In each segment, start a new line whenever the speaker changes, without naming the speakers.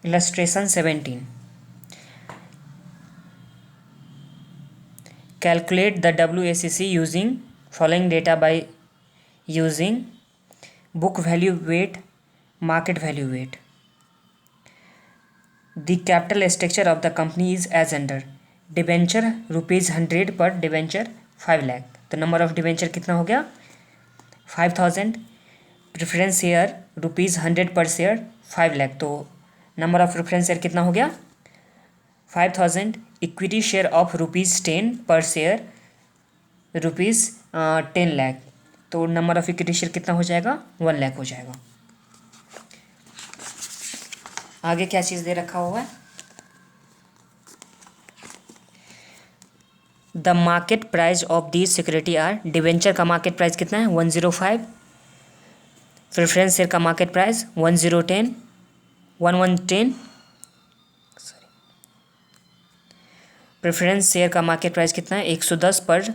Illustration 17. Calculate the WACC using following data by using book value weight, market value weight. The capital structure of the company is as under. Debenture ₹100 पर debenture 5 lakh, तो number of debenture कितना हो गया 5000. Preference share ₹100 पर share 5 lakh, तो number of preference share कितना हो गया 5000. इक्विटी शेयर ऑफ ₹10 पर शेयर ₹10 लाख, तो नंबर ऑफ इक्विटी शेयर कितना हो जाएगा 1 लाख हो जाएगा. आगे क्या चीज़ दे रखा हुआ है, the market price of the security R. Debenture का मार्केट प्राइस कितना है 105. प्रेफरेंस शेयर का मार्केट प्राइस 1110. प्रेफरेंस शेयर का मार्केट प्राइस कितना है 110 पर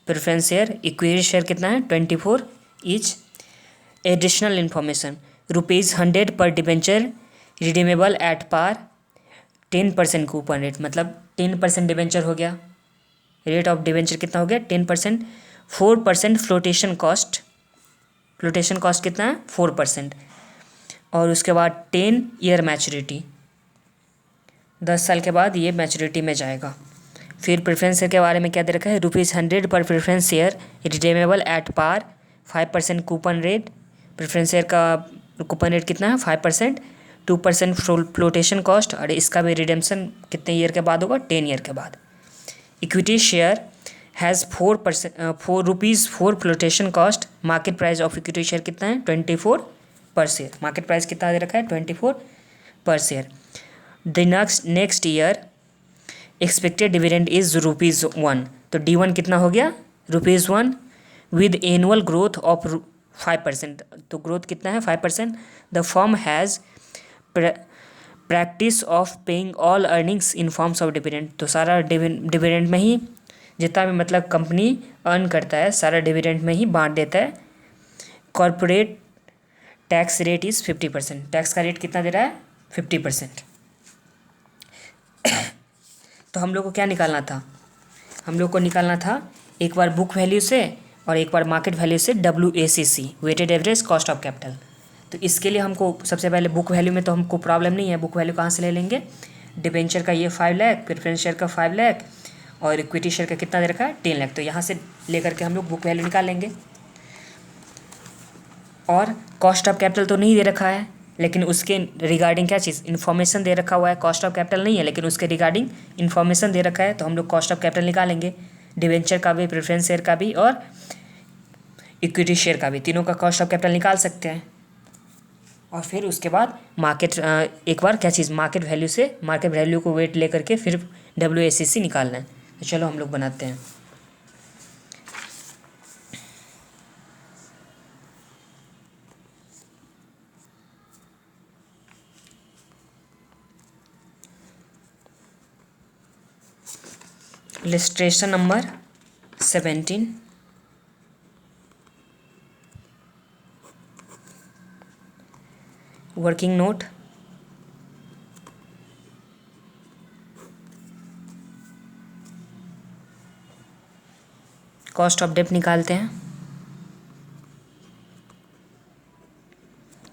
प्रेफरेंस शेयर. इक्विटी शेयर कितना है 24 ईच. एडिशनल इन्फॉर्मेशन ₹100 पर debenture redeemable at par 10% coupon rate, मतलब 10% डिवेंचर हो गया. रेट ऑफ डिवेंचर कितना हो गया 10%. 4% फ्लोटेशन कॉस्ट. फ्लोटेशन कॉस्ट कितना है 4%. और उसके बाद 10 ईयर मैच्योरिटी, 10 साल के बाद ये मैच्योरिटी में जाएगा. फिर प्रेफरेंस शेयर के बारे में क्या दे रखा है ₹100 पर preference share redeemable at par 5% coupon rate. Preference share का कूपन रेट कितना है 5%. 2% फ्लोटेशन कॉस्ट, और इसका भी रिडेम्पशन कितने ईयर के बाद होगा 10 ईयर के बाद. Equity share has 4% ₹4 flotation cost. Market price of equity share कितना है 24 पर शेयर. मार्केट प्राइस कितना दे रखा है 24 पर share. The next year expected dividend is ₹1, तो D1 कितना हो गया ₹1 विद एनुअल ग्रोथ ऑफ 5%, तो ग्रोथ कितना है 5%. The firm has practice of paying all earnings in forms of dividend, तो सारा डिविडेंड में ही जितना भी मतलब कंपनी अर्न करता है सारा डिविडेंड में ही बांट देता है. Corporate tax rate is 50%. Tax का रेट कितना दे रहा है 50%. तो हम लोग को क्या निकालना था, हम लोग को निकालना था एक बार बुक वैल्यू से और एक बार मार्केट वैल्यू से WACC, weighted average cost of capital. तो इसके लिए हमको सबसे पहले बुक वैल्यू में तो हमको प्रॉब्लम नहीं है. बुक वैल्यू कहाँ से ले लेंगे, डिबेंचर का ये 5 लाख, प्रेफरेंस शेयर का 5 लाख और इक्विटी शेयर का कितना दे रखा है 10 लाख, तो यहाँ से लेकर के हम लोग बुक वैल्यू निकाल लेंगे. और कॉस्ट ऑफ कैपिटल तो नहीं दे रखा है, लेकिन उसके रिगार्डिंग क्या चीज़ इन्फॉर्मेशन दे रखा हुआ है. कॉस्ट ऑफ कैपिटल नहीं है लेकिन उसके रिगार्डिंग इन्फॉर्मेशन दे रखा है, तो हम लोग कॉस्ट ऑफ कैपिटल निकालेंगे. डिबेंचर का भी, प्रेफरेंस शेयर का भी और इक्विटी शेयर का भी, तीनों का कॉस्ट ऑफ कैपिटल निकाल सकते हैं. और फिर उसके बाद मार्केट एक बार क्या चीज़ मार्केट वैल्यू से, मार्केट वैल्यू को वेट लेकर के फिर WACC निकालना है. तो चलो हम लोग बनाते हैं. Illustration number 17. Working note. Cost of डेप्ट निकालते हैं.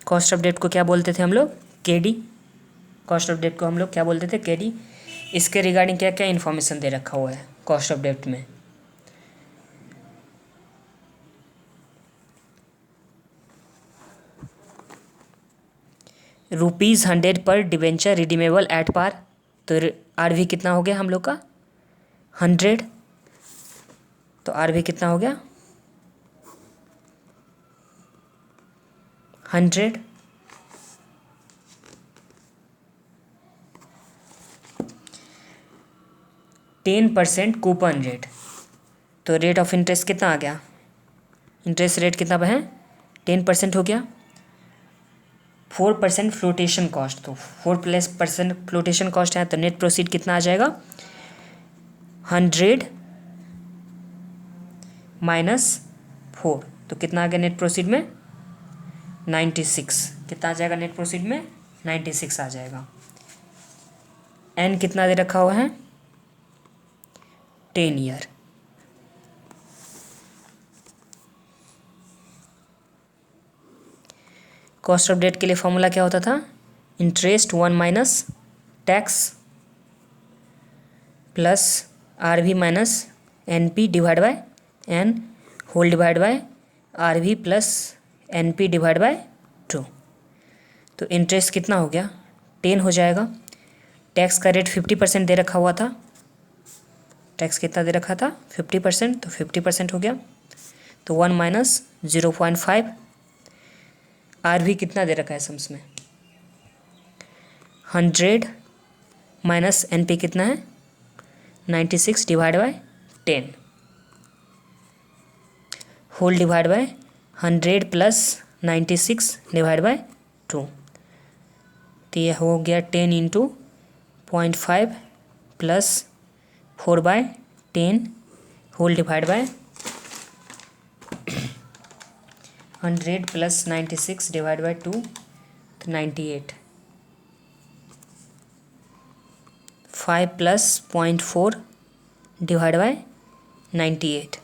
कॉस्ट ऑफ डेप्ट को क्या बोलते थे हम लोग KD. कॉस्ट ऑफ डेप्ट को हम लोग क्या बोलते थे KD. इसके रिगार्डिंग क्या क्या इन्फॉर्मेशन दे रखा हुआ है कॉस्ट ऑफ डेप्ट में. ₹100 पर डिवेंचर रिडीमेबल एट पार, तो RV कितना हो गया हम लोग का 100, तो RV कितना हो गया 100. %10 कूपन रेट, तो रेट ऑफ इंटरेस्ट कितना आ गया, इंटरेस्ट रेट कितना है 10% हो गया. 4% फ्लोटेशन कॉस्ट, तो 4% फ्लोटेशन कॉस्ट है, तो नेट प्रोसीड कितना आ जाएगा 100 -4, तो कितना आ गया नेट प्रोसीड में 96. कितना आ जाएगा नेट प्रोसीड में 96 आ जाएगा. एन कितना दे रखा हुआ है, 10 ईयर। कॉस्ट ऑफ डेट के लिए फॉर्मूला क्या होता था, interest 1 minus tax plus R V minus N P divide by N whole divide by R V plus N P divide by 2। तो इंटरेस्ट कितना हो गया, 10 हो जाएगा। टैक्स का रेट 50% दे रखा हुआ था, टैक्स कितना दे रखा था, 50%, तो 50% हो गया। तो 1 माइनस 0.5। आर वी कितना दे रखा है सम्स में, 100 माइनस एन पी कितना है, 96 divide by 10 whole divide by 100 plus 96 divide by 2। तो यह हो गया 10 into 0.5 plus 4/10 whole divide by 100 plus 96 divide by 2, तो 98। 5 प्लस 0.4 डिवाइड बाय 98।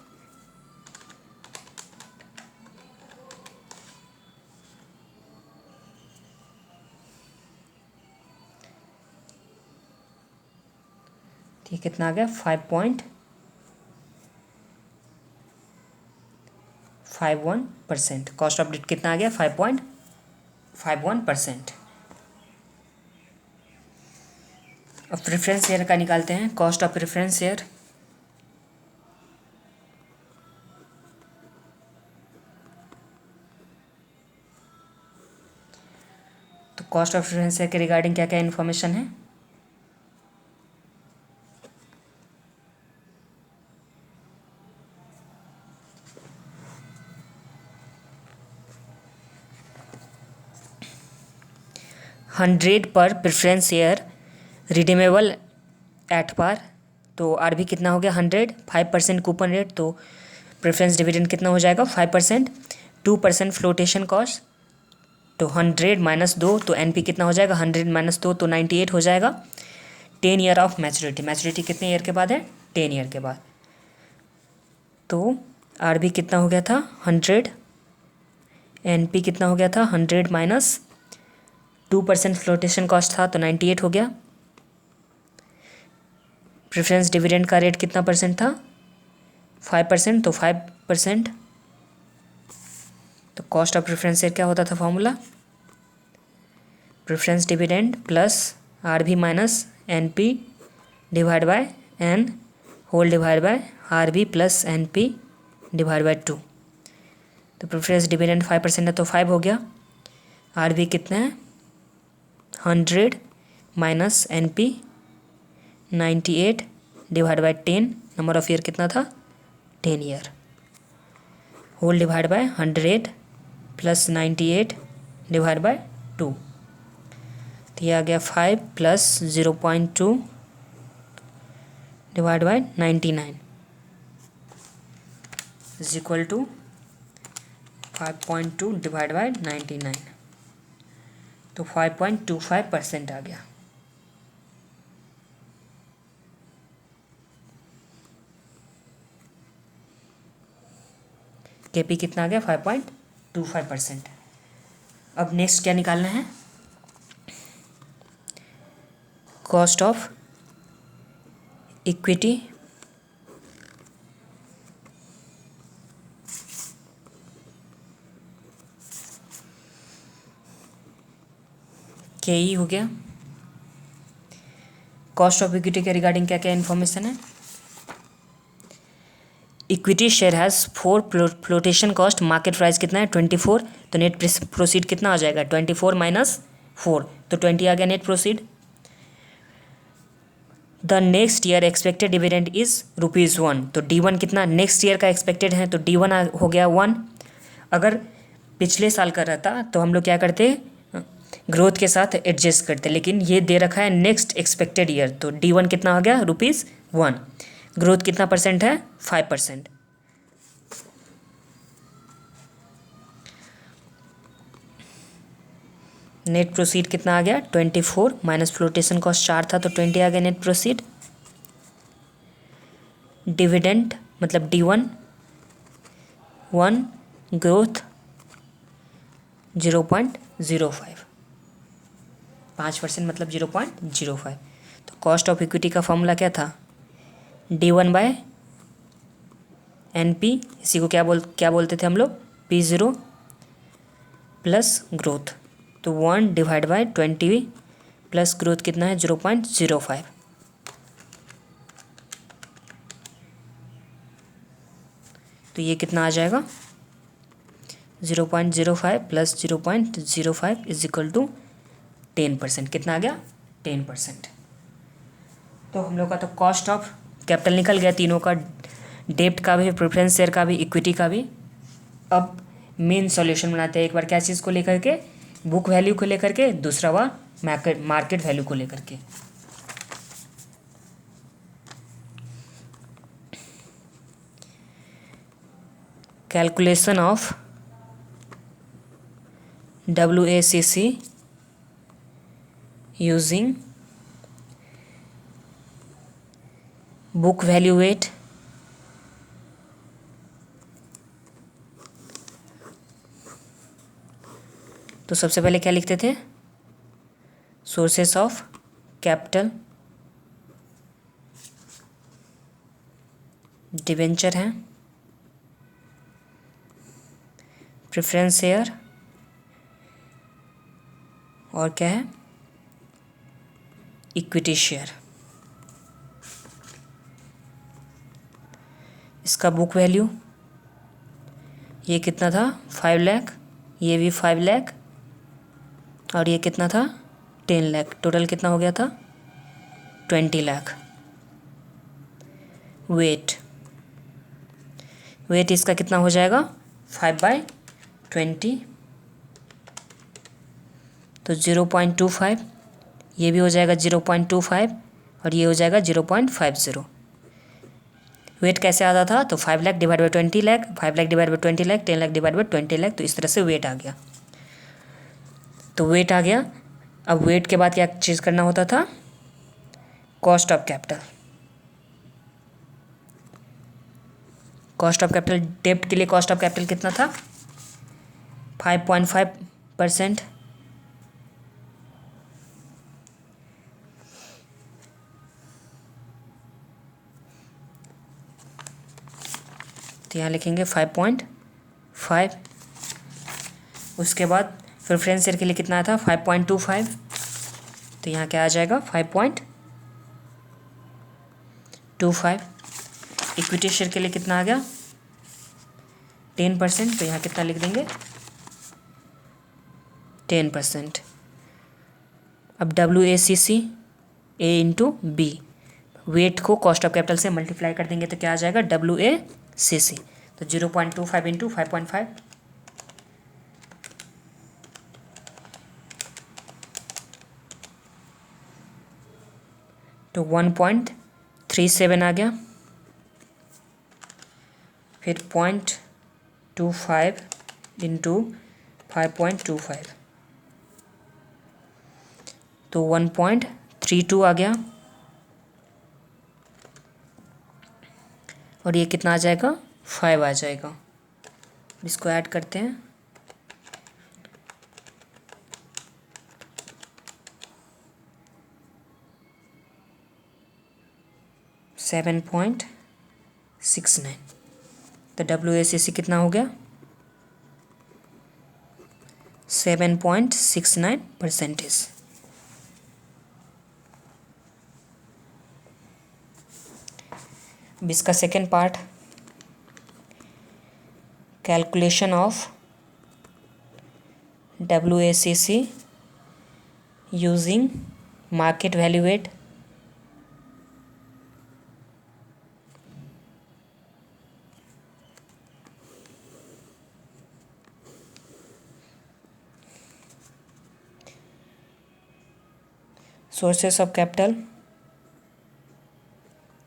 ठीक, कितना आ गया, 5.51%। कॉस्ट ऑफ डेट कितना आ गया, 5.51%। अब प्रेफरेंस शेयर का निकालते हैं, कॉस्ट ऑफ प्रेफरेंस शेयर। तो कॉस्ट ऑफ प्रेफरेंस शेयर के रिगार्डिंग क्या क्या इन्फॉर्मेशन है, $100 पर preference share redeemable at par. तो आर भी कितना हो गया, 100, 5% कूपन रेट, तो प्रेफरेंस डिविडेंड कितना हो जाएगा, 5%, 2% फ्लोटेशन कॉस्ट, तो 100 माइनस 2, तो एन पी कितना हो जाएगा, 100 माइनस 2, तो 98 हो जाएगा। 10 ईयर ऑफ मैच्योरिटी, मैच्योरिटी कितने ईयर के बाद है, 10 ईयर के बाद। तो आर बी कितना हो गया था, 100, एन पी कितना हो गया था, 100 माइनस 2% फ्लोटेशन कॉस्ट था, तो 98 हो गया। प्रेफरेंस डिविडेंड का रेट कितना परसेंट था, 5%, तो 5%। तो कॉस्ट ऑफ प्रेफरेंस शेयर क्या होता था formula, preference dividend plus R B minus N P divide by N whole divide by R B plus N P divide by 2। तो प्रेफरेंस डिविडेंड 5% है, तो 5 हो गया। आर बी कितना है, 100 minus N P 98 divide by 10, number of year कितना था, 10 year, whole divide by 100 plus 98 divide by 2। तो ये आ गया 5 plus 0.2 divide by 99 is equal to 5.2 divide by 99, तो 5.25% आ गया। केपी कितना आ गया, 5.25%। अब नेक्स्ट क्या निकालना है, कॉस्ट ऑफ इक्विटी के ई हो गया। कॉस्ट ऑफ इक्विटी के रिगार्डिंग क्या क्या इन्फॉर्मेशन है, equity share has 4 flotation cost, market price कितना है, 24, तो नेट प्रोसीड कितना आ जाएगा, 24 माइनस 4, तो 20 आ गया net proceed. The next year expected dividend is ₹1, तो D1 कितना नेक्स्ट ईयर का एक्सपेक्टेड है, तो D1 हो गया 1। अगर पिछले साल का रहता तो हम लोग क्या करते, ग्रोथ के साथ एडजस्ट करते, लेकिन ये दे रखा है नेक्स्ट एक्सपेक्टेड ईयर, तो D1 कितना हो गया, ₹1। ग्रोथ कितना परसेंट है, 5%। नेट प्रोसीड कितना आ गया 24 माइनस फ्लोटेशन कॉस्ट 4 था तो 20 आ गया नेट प्रोसीड। डिविडेंड मतलब D1 1, ग्रोथ 0.05, 5% मतलब 0.05। तो कॉस्ट ऑफ इक्विटी का फॉर्मूला क्या था D1/NP, इसी को क्या बोलते थे हम लोग P0 प्लस ग्रोथ। तो 1/20 प्लस ग्रोथ कितना है 0.05। तो ये कितना आ जाएगा 0.05 प्लस 0.05 इज इक्वल टू 10%। कितना आ गया 10%। तो हम लोग का तो कॉस्ट ऑफ कैपिटल निकल गया तीनों का, डेब्ट का भी, प्रेफरेंस शेयर का भी, इक्विटी का भी। अब मेन सॉल्यूशन बनाते हैं एक बार, क्या चीज़ को लेकर के, बुक वैल्यू को लेकर के, दूसरा बार मार्केट वैल्यू को लेकर के। Calculation of WACC using book value weight तो सबसे पहले क्या लिखते थे, सोर्सेस ऑफ कैपिटल, डिवेंचर हैं, प्रेफरेंस शेयर और क्या है इक्विटी शेयर। इसका बुक वैल्यू ये कितना था 5 लाख, ये भी 5 लाख और ये कितना था 10 लाख, टोटल कितना हो गया था 20 लाख। वेट इसका कितना हो जाएगा 5/20 तो 0.25, ये भी हो जाएगा 0.25 और ये हो जाएगा 0.50। वेट कैसे आता था तो 5 lakh divide by 20 lakh, 5 lakh divide by 20 lakh, 10 lakh divide by 20 lakh. तो इस तरह से वेट आ गया। तो वेट आ गया। अब वेट के बाद क्या चीज़ करना होता था, cost of capital. Cost of capital, डेब्ट के लिए कॉस्ट ऑफ कैपिटल कितना था 5.5%। तो यहाँ लिखेंगे 5.5। उसके बाद प्रेफरेंस शेयर के लिए कितना था 5.25, तो यहाँ क्या आ जाएगा 5.25। इक्विटी शेयर के लिए कितना आ गया 10%, तो यहाँ कितना लिख देंगे 10%। अब WACC A/B, वेट को कॉस्ट ऑफ कैपिटल से मल्टीप्लाई कर देंगे तो क्या आ जाएगा WACC। तो 0.25 इंटू 5.5 तो 1.37 आ गया। फिर 0.25 इंटू 5.25 तो 1.32 आ गया। और ये कितना आ जाएगा 5 आ जाएगा। इसको ऐड करते हैं, $7.69। तो WACC कितना हो गया 7.69%। अब इसका second part, calculation of WACC using market valuate sources of capital,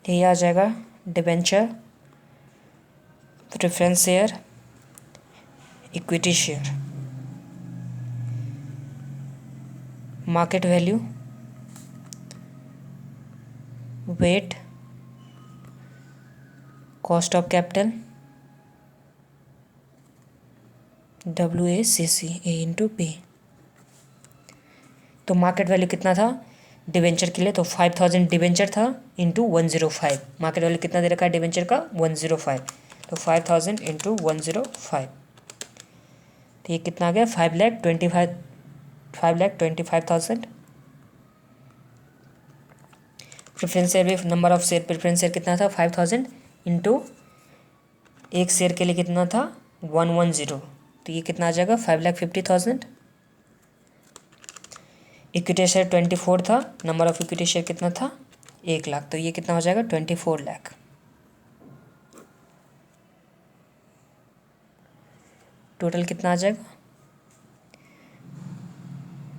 यही आ जाएगा debenture, preference share, equity share. Market value, weight, cost of capital, WACC A into P। तो मार्केट वैल्यू कितना था डिवेंचर के लिए, तो 5000 डिवेंचर था इंटू 105। मार्केट वैल्यू कितना दे रखा है डिवेंचर का 105, तो 5000 इंटू 105, तो ये कितना आ गया 5,25,000। प्रेफरेंस शेयर भी number of share, preference share कितना था 5000 इंटू एक शेयर के लिए कितना था 110, तो ये कितना आ जाएगा 5,50,000। इक्विटी शेयर 24 था, नंबर ऑफ इक्विटी शेयर कितना था 1,00,000, तो ये कितना हो जाएगा 24 लाख। टोटल कितना आ जाएगा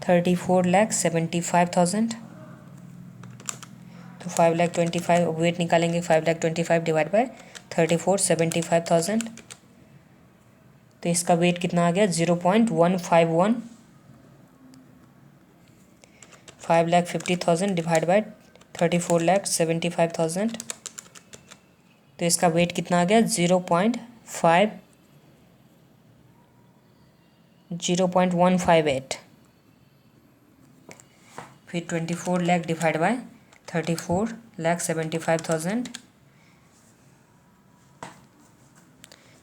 34,75,000। तो 5,25,000 वेट निकालेंगे, 5,25,000 डिवाइड बाय 34,75,000, तो इसका वेट कितना आ गया 0.151। 5,50,000 डिवाइड बाय 34,75,000, तो इसका वेट कितना आ गया 0.158। फिर 24 लाख डिवाइड बाय 34,75,000,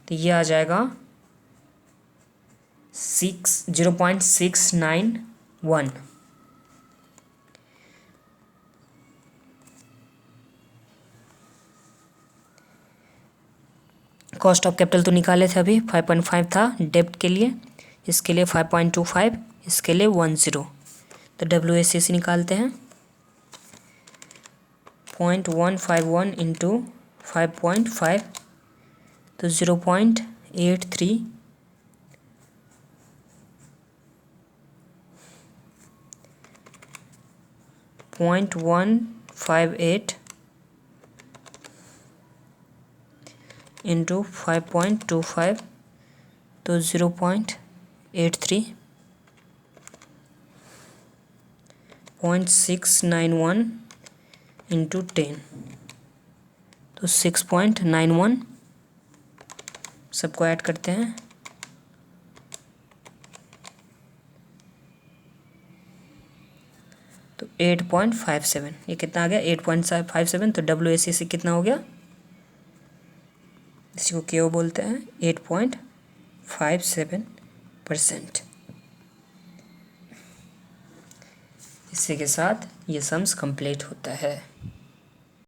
तो ये आ जाएगा 0.691। कॉस्ट ऑफ कैपिटल तो निकाले थे अभी 5.5 था डेब्ट के लिए, इसके लिए 5.25, इसके लिए 10, तो WACC निकालते हैं 0.151 इंटू 5.5, तो 0.83, 0.158 इंटू 5.25, तो 0.83, 0.691 इंटू 10, तो 6.91। सबको ऐड करते हैं, तो 8.57, ये कितना आ गया 8.57, तो WACC कितना हो गया, इसी को KO बोलते हैं 8.57%। इसी के साथ ये सम्स कंप्लीट होता है।